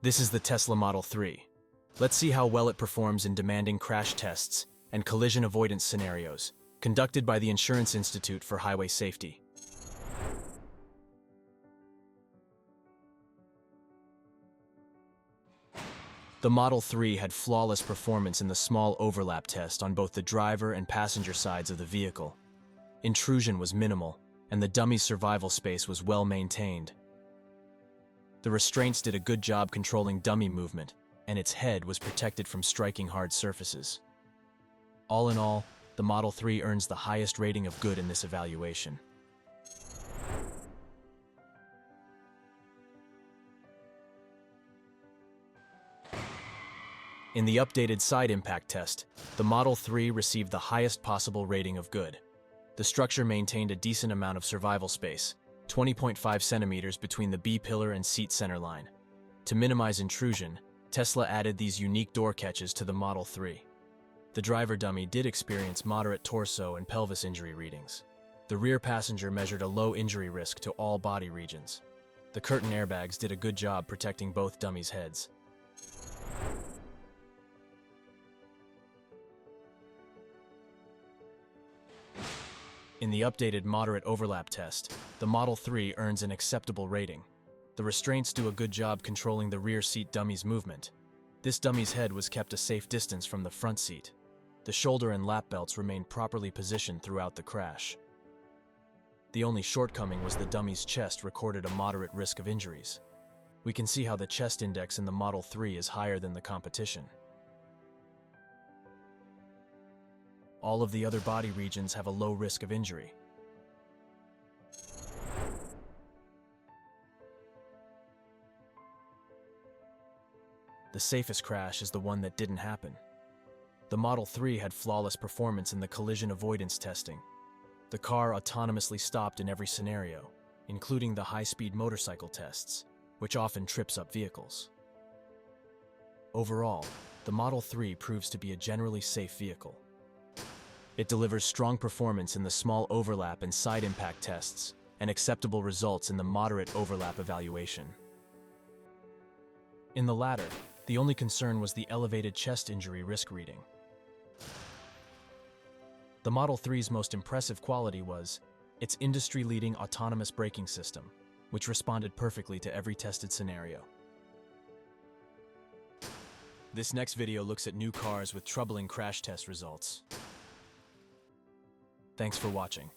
This is the Tesla Model 3. Let's see how well it performs in demanding crash tests and collision avoidance scenarios, conducted by the Insurance Institute for Highway Safety. The Model 3 had flawless performance in the small overlap test on both the driver and passenger sides of the vehicle. Intrusion was minimal, and the dummy's survival space was well maintained. The restraints did a good job controlling dummy movement, and its head was protected from striking hard surfaces. All in all, the Model 3 earns the highest rating of good in this evaluation. In the updated side impact test, the Model 3 received the highest possible rating of good. The structure maintained a decent amount of survival space, 20.5 centimeters between the B-pillar and seat center line. To minimize intrusion, Tesla added these unique door catches to the Model 3. The driver dummy did experience moderate torso and pelvis injury readings. The rear passenger measured a low injury risk to all body regions. The curtain airbags did a good job protecting both dummies' heads. In the updated moderate overlap test, the Model 3 earns an acceptable rating. The restraints do a good job controlling the rear seat dummy's movement. This dummy's head was kept a safe distance from the front seat. The shoulder and lap belts remained properly positioned throughout the crash. The only shortcoming was the dummy's chest recorded a moderate risk of injuries. We can see how the chest index in the Model 3 is higher than the competition. All of the other body regions have a low risk of injury. The safest crash is the one that didn't happen. The Model 3 had flawless performance in the collision avoidance testing. The car autonomously stopped in every scenario, including the high-speed motorcycle tests, which often trips up vehicles. Overall, the Model 3 proves to be a generally safe vehicle. It delivers strong performance in the small overlap and side impact tests, and acceptable results in the moderate overlap evaluation. In the latter, the only concern was the elevated chest injury risk reading. The Model 3's most impressive quality was its industry-leading autonomous braking system, which responded perfectly to every tested scenario. This next video looks at new cars with troubling crash test results. Thanks for watching.